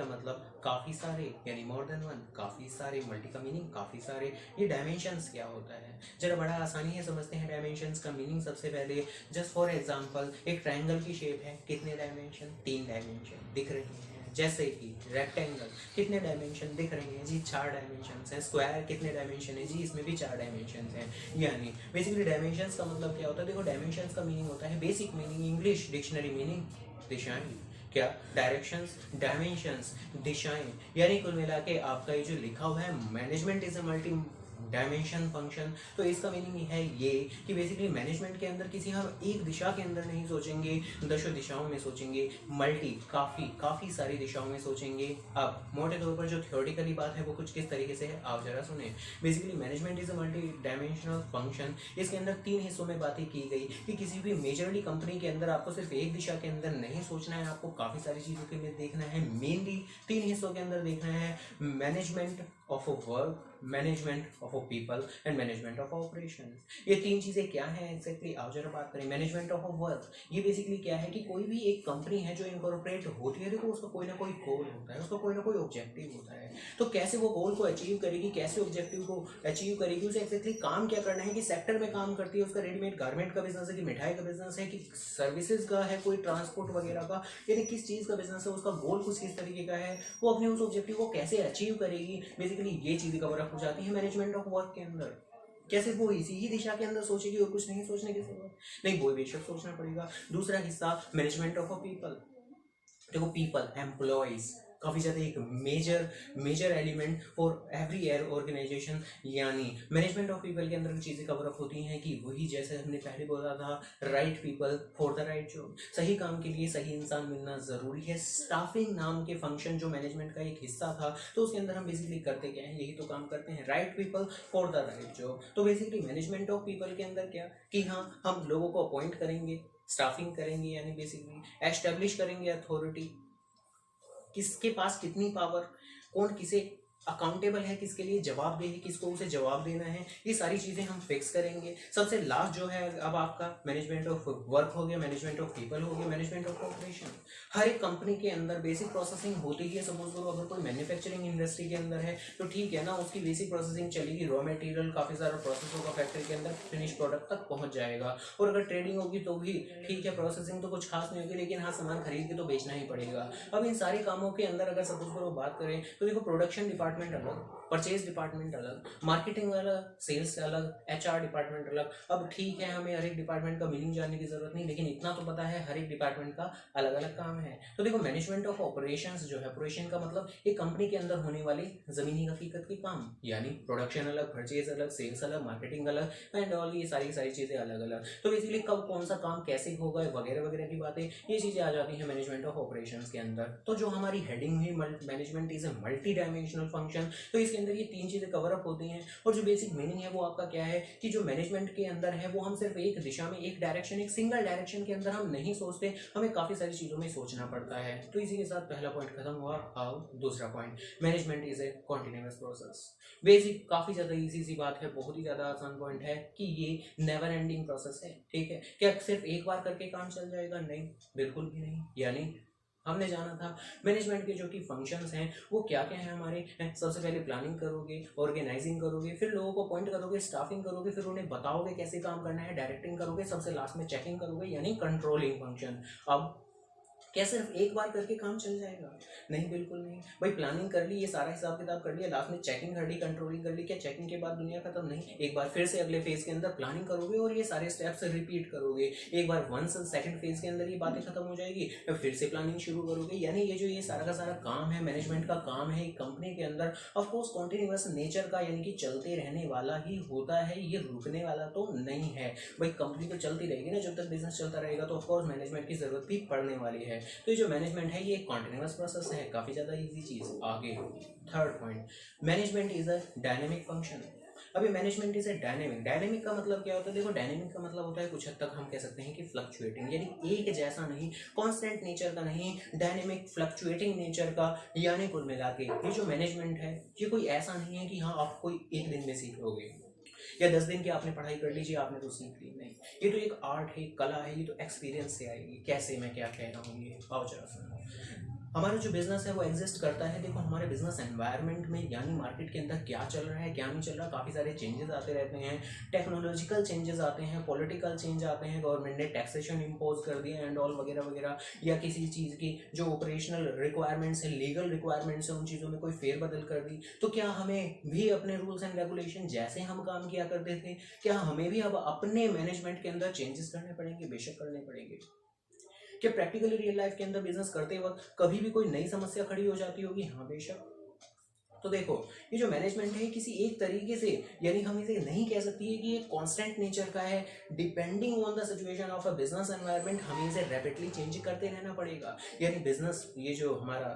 मतलब काफ़ी सारे, यानी मोर देन वन, काफ़ी सारे। मल्टी का मीनिंग काफ़ी सारे। ये डायमेंशंस क्या होता है जरा बड़ा आसानी से समझते हैं डायमेंशंस का मीनिंग। सबसे पहले जस्ट फॉर एग्जांपल एक ट्रायंगल की शेप है, कितने डायमेंशन? 3 डायमेंशन दिख रहे हैं। जैसे कि रेक्टेंगल, कितने डायमेंशन दिख रहे हैं जी? 4 डायमेंशन हैं। स्क्वायर कितने डायमेंशन है जी? इसमें भी 4 डायमेंशन हैं। यानी बेसिकली डायमेंशंस का मतलब क्या होता है? देखो डायमेंशंस का मीनिंग होता है, basic meaning English dictionary meaning दिशाएं। क्या? डायरेक्शंस, डायमेंशंस, दिशाएं। यानी कुल मिला के आपका ये जो लिखा हुआ है management is a multi dimension function, तो इसका मीनिंग है ये कि बेसिकली मैनेजमेंट के अंदर किसी हम एक दिशा के अंदर नहीं सोचेंगे, दशों दिशाओं में सोचेंगे। मल्टी, काफ़ी सारी दिशाओं में सोचेंगे। अब मोटे तौर पर जो थियोरेटिकली बात है वो कुछ किस तरीके से है, आप जरा सुने। Basically management is a multi dimensional function. इसके अंदर 3 हिस्सों में बातें की गई कि किसी भी मेजरली कंपनी के अंदर आपको सिर्फ एक दिशा के अंदर नहीं सोचना है, आपको काफ़ी सारी चीज़ों के लिए देखना है। मेनली 3 हिस्सों के अंदर देखना है, management of a work, management of a people and management of operation. ये 3 चीज़ें क्या हैं एक्जैक्टली, आओ जरा बात करें। मैनेजमेंट ऑफ अ वर्क, ये बेसिकली क्या है कि कोई भी एक कंपनी है जो इनकॉर्पोरेट होती है, देखो उसका कोई ना कोई गोल होता है, उसका कोई ना कोई ऑब्जेक्टिव होता है। तो कैसे वो गोल को अचीव करेगी, कैसे ऑब्जेक्टिव को अचीव करेगी, उसे एक्जैक्टली काम क्या करना है, कि सेक्टर में काम करती है, उसका रेडीमेड गारमेंट का बिजनेस है कि मिठाई का बिजनेस है कि सर्विसेज का है, कोई ट्रांसपोर्ट वगैरह का, यानी किस चीज़ का बिजनेस है, उसका गोल कुछ किस तरीके का है, वो अपने उस ऑब्जेक्टिव को कैसे अचीव करेगी। बेसिकली ये चीज़ें कवर अप हो जाती है मैनेजमेंट ऑफ वर्क के अंदर। क्या सिर्फ वो इसी ही दिशा के अंदर सोचेगी और कुछ नहीं सोचने की जरूरत नहीं, वो बेशक सोचना पड़ेगा। दूसरा हिस्सा मैनेजमेंट ऑफ अ पीपल। देखो पीपल, एम्प्लॉयज, काफ़ी ज़्यादा एक major element for every organization. यानी मैनेजमेंट ऑफ पीपल के अंदर जो चीज़ें कवर अप होती हैं कि वही जैसे हमने पहले बोला था, right people for the right job. सही काम के लिए सही इंसान मिलना ज़रूरी है। स्टाफिंग नाम के फंक्शन जो मैनेजमेंट का एक हिस्सा था, तो उसके अंदर हम बेसिकली करते क्या है, यही तो काम करते हैं, right people for the right job. तो बेसिकली मैनेजमेंट ऑफ पीपल के अंदर क्या कि हाँ, हम लोगों को अपॉइंट करेंगे, स्टाफिंग करेंगे, यानी बेसिकली एस्टेब्लिश करेंगे अथॉरिटी, किसके पास कितनी पावर, कौन किसे अकाउंटेबल है, किसके लिए जवाबदेह है, किसको उसे जवाब देना है, ये सारी चीज़ें हम फिक्स करेंगे। सबसे लास्ट जो है अब आपका मैनेजमेंट ऑफ वर्क हो गया, मैनेजमेंट ऑफ पीपल हो गया, मैनेजमेंट ऑफ ऑपरेशन। हर एक कंपनी के अंदर बेसिक प्रोसेसिंग होती है। सपोज करो अगर कोई मैन्युफैक्चरिंग इंडस्ट्री के अंदर है तो ठीक है ना, उसकी बेसिक प्रोसेसिंग चलेगी, रॉ मटेरियल काफ़ी सारा प्रोसेस होगा फैक्ट्री के अंदर, फिनिश प्रोडक्ट तक पहुंच जाएगा। और अगर ट्रेडिंग होगी तो भी ठीक है, प्रोसेसिंग तो कुछ खास नहीं होगी, लेकिन हाँ, सामान खरीद के तो बेचना ही पड़ेगा। अब इन सारे कामों के अंदर अगर सपोज करो बात करें तो देखो, प्रोडक्शन डिपार्टमेंट अलग, परचेज डिपार्टमेंट अलग, मार्केटिंग अलग, सेल्स अलग, एचआर डिपार्टमेंट अलग। अब ठीक है, हमें हर एक डिपार्टमेंट का मीनिंग जानने की जरूरत नहीं, लेकिन इतना तो पता है हर एक डिपार्टमेंट का अलग अलग काम है। तो देखो, मैनेजमेंट ऑफ ऑपरेशंस जो है, ऑपरेशन का मतलब एक कंपनी के अंदर होने वाले जमीनी हकीकत के काम, यानी प्रोडक्शन अलग, परचेज अलग, सेल्स अलग, मार्केटिंग अलग एंड ऑल, ये सारी चीजें अलग अलग। तो बेसिकली कब कौन सा काम कैसे होगा वगैरह वगैरह की बातें, ये चीजें आ जाती है मैनेजमेंट ऑफ ऑपरेशंस के अंदर। तो जो हमारी हेडिंग है, management is a multi dimensional function, तो इसके अंदर ये तीन चीजें कवर अप होती हैं। और जो बेसिक मीनिंग है वो आपका क्या है कि जो मैनेजमेंट के अंदर है वो हम सिर्फ एक दिशा में, एक डायरेक्शन, एक सिंगल डायरेक्शन के अंदर हम नहीं सोचते, हमें काफी सारी चीजों में सोचना पड़ता है। तो इसी के साथ पहला पॉइंट खत्म हुआ। अब दूसरा point, management is a continuous process. Basic काफी ज्यादा इजी सी बात है, बहुत ही ज्यादा आसान पॉइंट है कि ये नेवर एंडिंग प्रोसेस है। ठीक है, क्या सिर्फ एक बार करके काम चल जाएगा? नहीं, बिल्कुल भी नहीं। यानी हमने जाना था मैनेजमेंट के जो कि फंक्शंस हैं वो क्या क्या है हमारे। सबसे पहले प्लानिंग करोगे, ऑर्गेनाइजिंग करोगे, फिर लोगों को अपॉइंट करोगे, स्टाफिंग करोगे, फिर उन्हें बताओगे कैसे काम करना है, डायरेक्टिंग करोगे, सबसे लास्ट में चेकिंग करोगे, यानी कंट्रोलिंग फंक्शन। अब क्या सिर्फ एक बार करके काम चल जाएगा? नहीं, बिल्कुल नहीं भाई। प्लानिंग कर ली, ये सारा हिसाब किताब कर लिया, लास्ट में चेकिंग कर ली, कंट्रोलिंग कर ली, क्या चेकिंग के बाद दुनिया खत्म? नहीं, एक बार फिर से अगले फेज के अंदर प्लानिंग करोगे और ये सारे स्टेप्स रिपीट करोगे। एक बार वंस सेकंड फेज के अंदर ये बातें खत्म हो जाएगी, फिर से प्लानिंग शुरू करोगे। यानी ये जो ये सारा का सारा काम है, मैनेजमेंट का काम है एक कंपनी के अंदर, ऑफकोर्स कॉन्टिन्यूअस नेचर का, यानी कि चलते रहने वाला ही होता है, ये रुकने वाला तो नहीं है भाई। कंपनी तो चलती रहेगी ना, जब तक बिजनेस चलता रहेगा, तो ऑफकोर्स मैनेजमेंट की जरूरत भी पड़ने वाली है। तो ये जो मैनेजमेंट है ये एक कॉन्टिन्यूअस प्रोसेस है, काफी ज्यादा इजी चीज। आगे third point, management is a dynamic function. अभी मैनेजमेंट इज अ डायनेमिक का मतलब क्या होता है? देखो, डायनेमिक का मतलब होता है कुछ हद तक हम कह सकते हैं कि फ्लक्चुएटिंग, यानी एक जैसा नहीं, कांस्टेंट नेचर का नहीं, डायनेमिक फ्लक्चुएटिंग नेचर का। यानी कुल मिला के ये जो मैनेजमेंट है ये कोई ऐसा नहीं है कि हाँ आप कोई एक दिन में सीख लोगे या 10 दिन की आपने पढ़ाई कर लीजिए आपने तो सीख ली। नहीं, ये तो एक आर्ट है, कला है, ये तो एक्सपीरियंस से आएगी। कैसे, मैं क्या कह रहा हूँ, ये आओ जरा सुनो। हमारा जो बिजनेस है वो एग्जिस्ट करता है, देखो हमारे बिजनेस एनवायरनमेंट में, यानी मार्केट के अंदर क्या चल रहा है क्या नहीं चल रहा, काफ़ी सारे चेंजेस आते रहते हैं। टेक्नोलॉजिकल चेंजेस आते हैं, पॉलिटिकल चेंज आते हैं, गवर्नमेंट ने टैक्सेशन इम्पोज कर दिया एंड ऑल वगैरह वगैरह, या किसी चीज़ की जो ऑपरेशनल रिक्वायरमेंट्स है, लीगल रिक्वायरमेंट्स है, उन चीज़ों में कोई फेरबदल कर दी। तो क्या हमें भी अपने रूल्स एंड रेगुलेशन जैसे हम काम किया करते थे, क्या हमें भी अब अपने मैनेजमेंट के अंदर चेंजेस करने पड़ेंगे? बेशक करने पड़ेंगे। क्या प्रैक्टिकली रियल लाइफ के अंदर बिजनेस करते वक्त कभी भी कोई नई समस्या खड़ी हो जाती होगी? हाँ, बेशक। तो देखो, ये जो मैनेजमेंट है किसी एक तरीके से, यानी हम इसे नहीं कह सकती है कि ये कांस्टेंट नेचर का है। Depending on the situation of a business environment हमें इसे रैपिडली चेंज करते रहना पड़ेगा। यानी बिजनेस, ये जो हमारा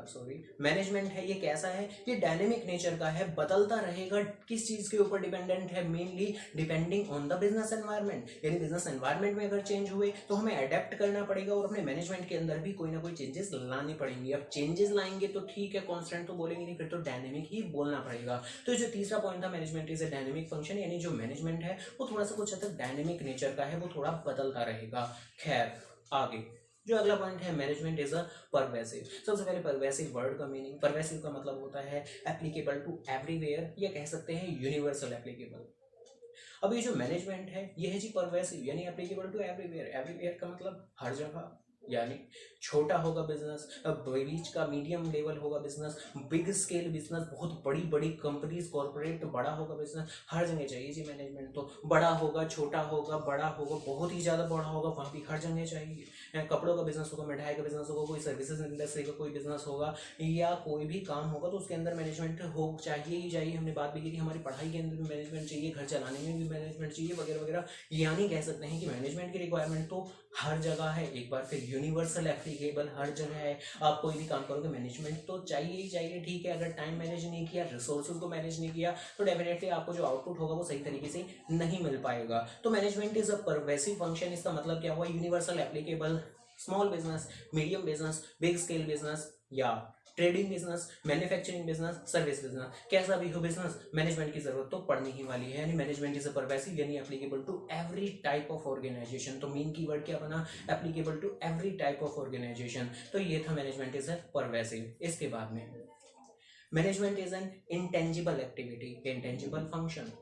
मैनेजमेंट है ये कैसा है? ये डायनेमिक नेचर का है, बदलता रहेगा। किस चीज़ के ऊपर डिपेंडेंट है? Mainly depending on the business environment. यानी बिजनेस एनवायरनमेंट में अगर चेंज हुए तो हमें अडेप्ट करना पड़ेगा और अपने मैनेजमेंट के अंदर भी कोई ना कोई चेंजेस लाने पड़ेंगे। अब चेंजेस लाएंगे तो ठीक है, कॉन्स्टेंट तो बोलेंगे नहीं, फिर तो डायनेमिक ही बोलना पड़ेगा। तो जो तीसरा पॉइंट था, management is a dynamic function, यानी जो मैनेजमेंट है वो थोड़ा सा कुछ हद तक डायनेमिक नेचर का है, वो थोड़ा बदलता रहेगा। खैर, आगे जो अगला पॉइंट है, मैनेजमेंट इज अ परवेसिव। सबसे पहले परवेसिव वर्ड का मीनिंग, परवेसिव का मतलब होता है एप्लीकेबल टू एवरीवेयर, या कह सकते हैं यूनिवर्सल एप्लीकेबल। अब ये जो मैनेजमेंट है ये है जी परवेसिव, यानी एप्लीकेबल टू एवरीवेयर। एवरीवेयर का मतलब हर जगह, यानी छोटा होगा बिजनेस, बीच का मीडियम लेवल होगा बिजनेस, बिग स्केल बिजनेस, बहुत बड़ी बड़ी कंपनीज कॉर्पोरेट, बड़ा होगा बिजनेस, हर जगह चाहिए जी मैनेजमेंट। तो बड़ा होगा, छोटा होगा, बड़ा होगा, बहुत ही ज़्यादा बड़ा होगा, वहाँ भी हर जगह चाहिए। कपड़ों का बिजनेस होगा, मिठाई का बिजनेस होगा, कोई सर्विसेज इंडस्ट्री का कोई बिजनेस होगा, या कोई भी काम होगा, तो उसके अंदर मैनेजमेंट हो चाहिए ही चाहिए। हमने बात भी की थी, हमारी पढ़ाई के अंदर भी मैनेजमेंट चाहिए, घर चलाने में भी मैनेजमेंट चाहिए, वगैरह वगैरह। यानी कह सकते हैं कि मैनेजमेंट की रिक्वायरमेंट तो हर जगह है, एक बार फिर यूनिवर्सल एप्लीकेबल हर जगह है। आप कोई भी काम करोगे मैनेजमेंट तो चाहिए ही चाहिए, ठीक है। अगर टाइम मैनेज नहीं किया, रिसोर्सेज को मैनेज नहीं किया, तो डेफिनेटली आपको जो आउटपुट होगा वो सही तरीके से नहीं मिल पाएगा। तो management is a pervasive function. इसका मतलब क्या हुआ? Universal applicable, small business, medium business, big scale business, या trading business, manufacturing business, service business, कैसा भी हो बिजनेस, मैनेजमेंट की जरूरत तो पड़नी ही वाली है। यानी मैनेजमेंट इज अ परवेसिव, यानी applicable to every type of organization. तो मेन कीवर्ड क्या बना? Applicable to every type of organization. तो ये था मैनेजमेंट इज अ परवेसिव। इसके बाद में management is an intangible activity, intangible function.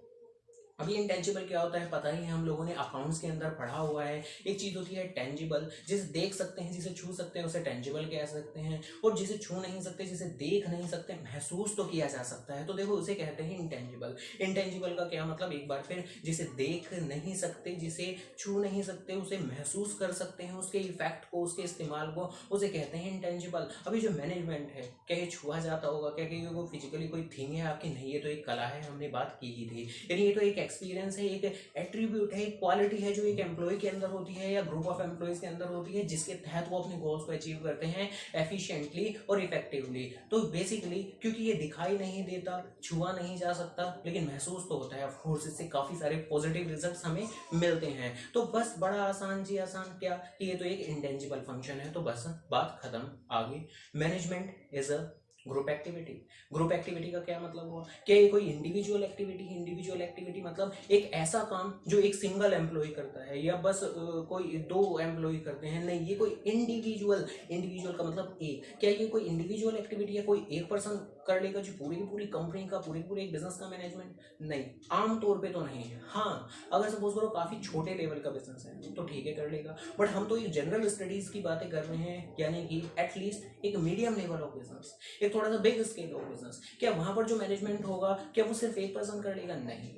अभी इंटेंजिबल क्या होता है पता ही है, हम लोगों ने अकाउंट्स के अंदर पढ़ा हुआ है। एक चीज होती है टेंजिबल, जिसे देख सकते हैं, जिसे छू सकते हैं, उसे टेंजिबल कह सकते हैं। और जिसे छू नहीं सकते, जिसे देख नहीं सकते, महसूस तो किया जा सकता है, तो देखो उसे कहते हैं इंटेंजिबल। इंटेंजिबल का क्या मतलब? एक बार फिर, जिसे देख नहीं सकते, जिसे छू नहीं सकते, उसे महसूस कर सकते हैं, उसके इफेक्ट को, उसके इस्तेमाल को, उसे कहते हैं इंटेंजिबल। अभी जो मैनेजमेंट है, क्या ये छुआ जाता होगा? क्या वो फिजिकली कोई थिंग है आपकी? नहीं, ये तो एक कला है, हमने बात की ही थी। यानी ये तो एक एक्सपीरियंस है, एक एट्रीब्यूट है, एक क्वालिटी है जो एक एम्प्लॉय के अंदर होती है या ग्रुप ऑफ एम्प्लॉयज के अंदर होती है, जिसके तहत वो अपने गोल्स को अचीव करते हैं एफिशिएंटली और इफेक्टिवली। तो बेसिकली क्योंकि ये दिखाई नहीं देता, छुआ नहीं जा सकता, लेकिन महसूस तो होता है, ऑफ कोर्स इससे काफी सारे पॉजिटिव रिजल्ट्स हमें मिलते हैं। तो बस बड़ा आसान जी, आसान क्या कि ये तो एक इंटेंजिबल फंक्शन है। तो बस बात खत्म। आगे management is a group activity. Group activity का क्या मतलब हुआ? क्या ये कोई इंडिविजुअल एक्टिविटी है? इंडिविजुअल एक्टिविटी मतलब एक ऐसा काम जो एक सिंगल एम्प्लॉय करता है, या बस कोई दो एम्प्लॉय करते हैं? नहीं, ये कोई इंडिविजुअल, इंडिविजुअल का मतलब एक। क्या ये कोई इंडिविजुअल एक्टिविटी है, कोई एक पर्सन कर लेगा जो पूरी की पूरी कंपनी का, पूरी पूरी एक बिजनेस का मैनेजमेंट? नहीं, आमतौर पे तो नहीं है। हाँ, अगर सपोज करो काफी छोटे लेवल का बिजनेस है तो ठीक है, कर लेगा। बट हम तो एक जनरल स्टडीज की बातें कर रहे हैं, यानी कि एटलीस्ट एक मीडियम लेवल ऑफ बिजनेस, एक थोड़ा सा बिग स्केल ऑफ बिजनेस। क्या वहां पर जो मैनेजमेंट होगा, क्या वो सिर्फ एक पर्सन कर लेगा? नहीं,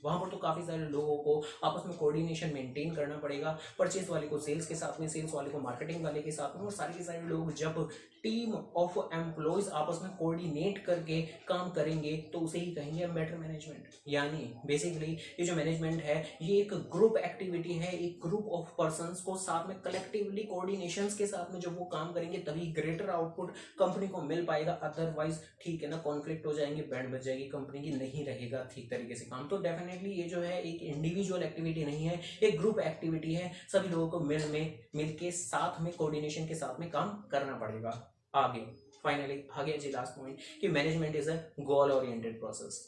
वहां पर तो काफी सारे लोगों को आपस में कोऑर्डिनेशन मेंटेन करना पड़ेगा। परचेज वाले को सेल्स के साथ में, सेल्स वाले को मार्केटिंग वाले के साथ में, और सारे के सारे लोग जब टीम ऑफ एम्प्लॉयज आपस में कोऑर्डिनेट करके काम करेंगे तो उसे ही कहेंगे बेटर मैनेजमेंट। यानी बेसिकली ये जो मैनेजमेंट है, ये एक ग्रुप एक्टिविटी है, एक ग्रुप ऑफ पर्संस को साथ में कलेक्टिवली कोऑर्डिनेशंस के साथ में जब वो काम करेंगे तभी ग्रेटर आउटपुट कंपनी को मिल पाएगा। अदरवाइज ठीक है ना, कॉन्फ्लिक्ट हो जाएंगे, बैंड बज जाएगी कंपनी की, नहीं रहेगा ठीक तरीके से काम। तो डेफिनेटली ये जो है एक इंडिविजुअल एक्टिविटी नहीं है, एक ग्रुप एक्टिविटी है। सभी लोगों को मिल के साथ में कोऑर्डिनेशन के साथ में काम करना पड़ेगा। आगे फाइनली आ गया जी लास्ट पॉइंट कि management is a goal oriented process.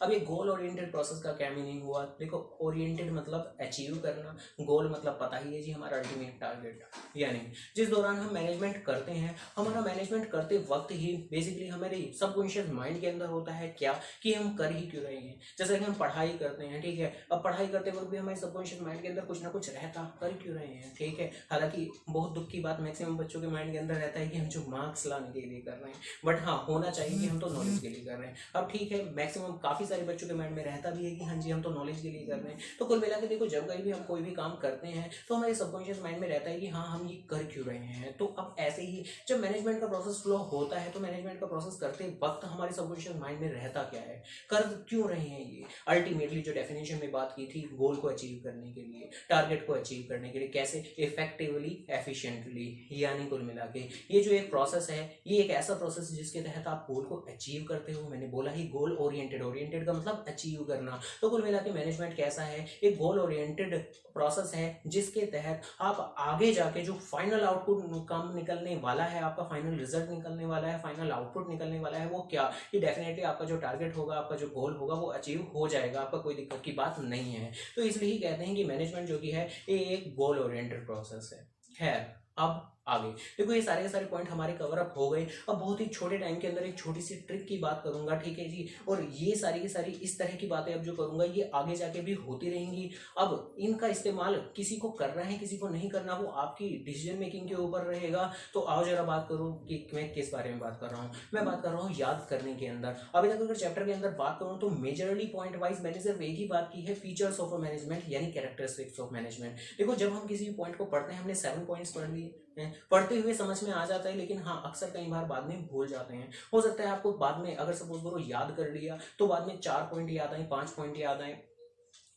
अब ये गोल ओरिएंटेड प्रोसेस का क्या मीनिंग हुआ? देखो, ओरिएंटेड मतलब अचीव करना, गोल मतलब पता ही है जी हमारा अल्टीमेट टारगेट। यानी जिस दौरान हम मैनेजमेंट करते हैं, हमारा मैनेजमेंट करते वक्त ही बेसिकली हमारे सबकॉन्शियस माइंड के अंदर होता है क्या कि हम कर ही क्यों रहे हैं। जैसे कि हम पढ़ाई करते हैं, ठीक है, अब पढ़ाई करते वक्त भी हमारे सबकॉन्शियस माइंड के अंदर कुछ ना कुछ रहता, कर क्यों रहे हैं, ठीक है। हालांकि बहुत दुख की बात मैक्सिमम बच्चों के माइंड के अंदर रहता है कि हम जो मार्क्स लाने के लिए कर रहे हैं, बट हाँ होना चाहिए कि हम तो नॉलेज के लिए कर रहे हैं। अब ठीक है, मैक्सिमम काफी सारे बच्चों के माइंड में रहता भी है कि हाँ जी हम तो नॉलेज के लिए कर रहे हैं। तो कुल मिला के देखो, जब कहीं भी हम कोई भी काम करते हैं तो हमारे सबकॉन्शियस माइंड में रहता है कि हाँ हम ये कर क्यों रहे हैं। तो अब ऐसे ही जब मैनेजमेंट का प्रोसेस फ्लो होता है, तो मैनेजमेंट का प्रोसेस करते वक्त हमारे सबकॉन्शियस माइंड में रहता क्या है, कर क्यों रहे हैं ये। अल्टीमेटली जो डेफिनेशन में बात की थी, गोल को अचीव करने के लिए, टारगेट को अचीव करने के लिए, कैसे, इफेक्टिवली, एफिशिएंटली। यानी कुल मिला के ये जो एक प्रोसेस है, ये एक ऐसा प्रोसेस है जिसके तहत आप गोल को अचीव करते हो। मैंने बोला ही गोल ओरिएंटेड, ओरिएंटेड का मतलब अचीव करना। तो कुल मिला के मैनेजमेंट कैसा है, एक गोल ओरिएंटेड प्रोसेस है जिसके तहत आप आगे जाके जो फाइनल आउटपुट काम निकलने वाला है, आपका फाइनल रिजल्ट निकलने वाला है, फाइनल आउटपुट निकलने वाला है, वो क्या, ये डेफिनेटली आपका जो टारगेट होगा, आपका जो गोल होगा वो अचीव हो जाएगा, आपका कोई दिक्कत की बात नहीं है। तो इसलिए ही कहते हैं कि मैनेजमेंट जो कि है ये एक गोल ओरिएंटेड प्रोसेस है। खैर अब आगे देखो, ये सारे के सारे पॉइंट हमारे कवर अप हो गए। अब बहुत ही छोटे टाइम के अंदर एक छोटी सी ट्रिक की बात करूंगा, ठीक है जी। और ये सारी की सारी इस तरह की बातें अब जो करूंगा ये आगे जाके भी होती रहेंगी। अब इनका इस्तेमाल किसी को करना है किसी को नहीं करना, वो आपकी डिसीजन मेकिंग के ऊपर रहेगा। तो आओ जरा बात करूं कि मैं किस बारे में बात कर रहा हूँ। मैं बात कर रहा हूँ याद करने के अंदर। अभी तक अगर चैप्टर के अंदर बात करूँ तो मेजरली पॉइंट वाइज मैंने सिर्फ एक ही बात की है, फीचर्स ऑफ अ मैनेजमेंट यानी कैरेक्टरिस्टिक्स ऑफ मैनेजमेंट। देखो, जब हम किसी भी पॉइंट को पढ़ते हैं, हमने 7 पॉइंट्स पढ़ लिए हैं, पढ़ते हुए समझ में आ जाता है, लेकिन हाँ अक्सर कई बार बाद में भूल जाते हैं। हो सकता है आपको बाद में अगर सपोज करो याद कर लिया तो बाद में 4 पॉइंट याद आए, 5 पॉइंट याद आए,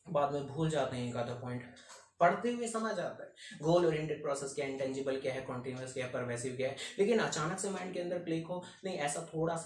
बाद में भूल जाते हैं एक आधा पॉइंट। पढ़ते हुए समझ आता है गोल ओरिएंटेड प्रोसेस क्या है, इंटेंजिबल क्या है, कॉन्टिन्यूस क्या है, परवेसिव क्या है। लेकिन अचानक से माइंड के अंदर क्लिक हो, नहीं ऐसा थोड़ा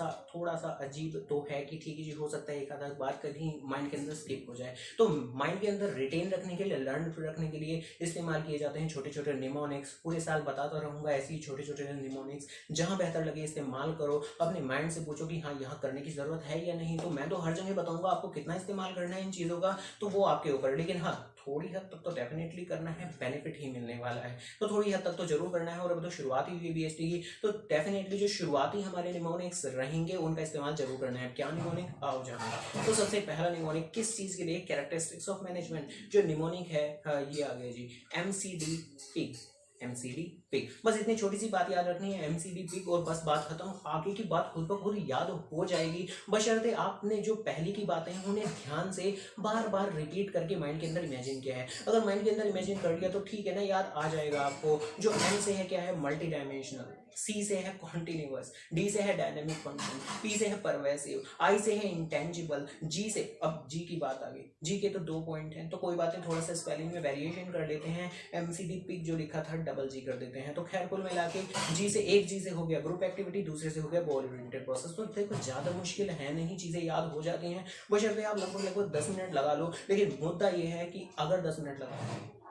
सा अजीब तो है कि ठीक है जी, हो सकता है एक आधा बार कभी माइंड के अंदर स्किप हो जाए। तो माइंड के अंदर रिटेन रखने के लिए, लर्न रखने के लिए इस्तेमाल किए जाते हैं छोटे छोटे निमोनिक्स। पूरे साल बताता रहूंगा ऐसे ही छोटे छोटे निमोनिक्स, जहां बेहतर लगे इस्तेमाल करो। अपने माइंड से पूछो कि हाँ यहाँ करने की जरूरत है या नहीं। तो मैं तो हर जगह बताऊंगा आपको कितना इस्तेमाल करना है इन चीजों का, तो वो आपके ऊपर। लेकिन हाँ थोड़ी हद तक तो डेफिनेटली करना है, बेनिफिट ही मिलने वाला है, तो थोड़ी हद तक तो जरूर करना है। और अब तो शुरुआती हुई बीएसटी की, तो डेफिनेटली जो शुरुआती हमारे निमोनिक्स रहेंगे उनका इस्तेमाल जरूर करना है। क्या निमोनिक आओ जाने। तो सबसे पहला निमोनिक किस चीज के लिए, कैरेक्टरिस्टिक्स ऑफ मैनेजमेंट। जो निमोनिक है ये आ गया जी, एमसीडी पिग। एमसीडी पिग, बस इतनी छोटी सी बात याद रखनी है, एमसीडी पिग, और बस बात खत्म। आगे की बात खुद ब खुद याद हो जाएगी, बशर्ते आपने जो पहली की बातें हैं उन्हें ध्यान से बार बार रिपीट करके माइंड के अंदर इमेजिन किया है। अगर माइंड के अंदर इमेजिन कर लिया तो ठीक है ना, याद आ जाएगा आपको। जो एम से है क्या है, मल्टी डायमेंशनल, सी से है कॉन्टिन्यूअस, डी से है डायनेमिक फंक्शन, पी से है परवेसिव, आई से है इंटेंजिबल, जी से, अब जी की बात आ गई, जी के तो 2 पॉइंट हैं, तो कोई बात नहीं, थोड़ा सा स्पेलिंग में वेरिएशन कर लेते हैं। एमसीडी पिक जो लिखा था डबल जी कर देते हैं। तो खैर कुल मिला के जी से, एक जी से हो गया ग्रुप एक्टिविटी, दूसरे से हो गया गोल ओरिएंटेड प्रोसेस। तो देखो ज्यादा मुश्किल है नहीं, चीजें याद हो जाती हैं, बशर्ते आप लगभग 10 मिनट लगा लो। लेकिन मुद्दा ये है कि अगर 10 मिनट लगा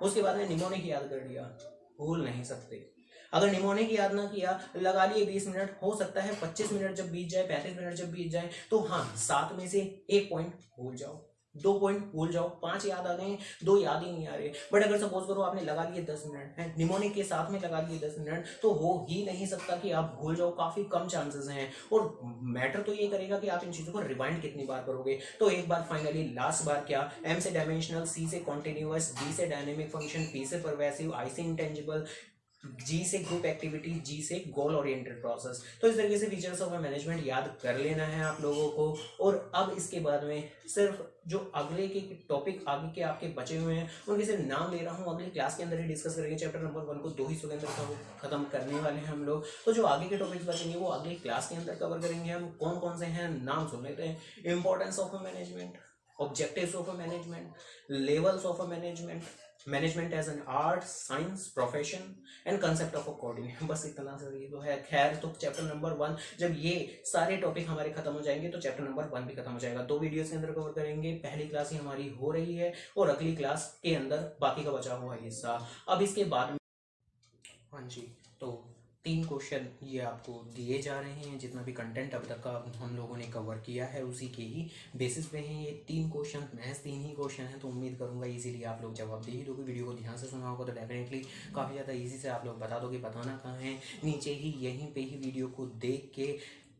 उसके बाद में निमोनिक याद कर लिया, भूल नहीं सकते। अगर निमोनिक याद ना किया, लगा लिए 20 मिनट, हो सकता है 25 मिनट जब बीत जाए, 35 मिनट जब बीत जाए, तो हाँ 7 में से 1 पॉइंट भूल जाओ, 2 पॉइंट भूल जाओ, 5 याद आ गए, 2 याद ही नहीं आ रहे। बट अगर सपोज करो आपने लगा लिए 10 मिनट है, निमोनिक के साथ में लगा लिए 10 मिनट, तो हो ही नहीं सकता कि आप भूल जाओ, काफी कम चांसेस हैं। और मैटर तो ये करेगा कि आप इन चीजों को रिवाइंड कितनी बार करोगे। तो एक बार फाइनली लास्ट बार क्या, एम से डायमेंशनल, सी से कॉन्टिन्यूअस, डी से डायनेमिक फंक्शन, पी से परवेसिव, आई से इंटेंजिबल, जी से ग्रुप एक्टिविटी, जी से गोल ओरिएंटेड प्रोसेस। तो इस तरीके से फीचर्स ऑफ मैनेजमेंट याद कर लेना है आप लोगों को। और अब इसके बाद में सिर्फ जो अगले के टॉपिक आगे के आपके बचे हुए हैं उनके सिर्फ नाम ले रहा हूँ, अगली क्लास के अंदर ही डिस्कस करेंगे। चैप्टर नंबर 1 को 2 हिस्सों के अंदर खत्म करने वाले हैं हम लोग। तो जो आगे के टॉपिक्स बचेंगे वो अगली क्लास के अंदर कवर करेंगे। हम कौन कौन से हैं नाम सुन लेते हैं। Importance of management, objectives of management, levels of management, management as an art, science, profession and concept of coordination. बस इतना सा ये तो है। खैर तो चैप्टर नंबर 1 जब ये सारे टॉपिक हमारे खत्म हो जाएंगे तो चैप्टर नंबर 1 भी खत्म हो जाएगा। 2 वीडियोस के अंदर कवर करेंगे। पहली क्लास ही हमारी हो रही है और अगली क्लास के अंदर बाकी का बचा हुआ हिस्सा। अब इसके बाद में हाँ जी, तो 3 क्वेश्चन ये आपको दिए जा रहे हैं। जितना भी कंटेंट अब तक का हम लोगों ने कवर किया है उसी के ही बेसिस पे हैं ये 3 क्वेश्चन, महज 3 ही क्वेश्चन हैं। तो उम्मीद करूंगा इजीली आप लोग जवाब दे ही दोगे। वीडियो को ध्यान से सुना होगा तो डेफिनेटली काफ़ी ज़्यादा इजी से आप लोग बता दोगे। बताना कहाँ है, नीचे ही यहीं पे ही वीडियो को देख के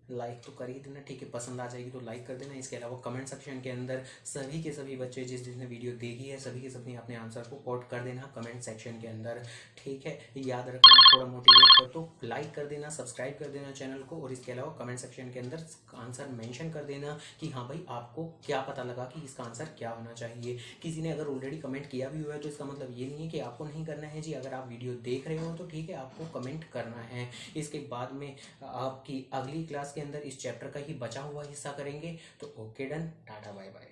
लाइक तो कर ही देना, ठीक है। पसंद आ जाएगी तो लाइक कर देना। इसके अलावा कमेंट सेक्शन के अंदर सभी के सभी बच्चे जिसने वीडियो देखी है सभी के सभी अपने आंसर को कोट कर देना कमेंट सेक्शन के अंदर, ठीक है। याद रखना, थोड़ा मोटिवेट कर तो लाइक कर देना, सब्सक्राइब कर देना चैनल को। और इसके अलावा कमेंट सेक्शन के अंदर आंसर मेंशन कर देना कि हाँ भाई आपको क्या पता लगा कि इसका आंसर क्या होना चाहिए। किसी ने अगर ऑलरेडी कमेंट किया भी हुआ है तो इसका मतलब ये नहीं है कि आपको नहीं करना है जी। अगर आप वीडियो देख रहे हो तो ठीक है, आपको कमेंट करना है। इसके बाद में आपकी अगली क्लास के अंदर इस चैप्टर का ही बचा हुआ हिस्सा करेंगे। तो okay done, tata bye bye.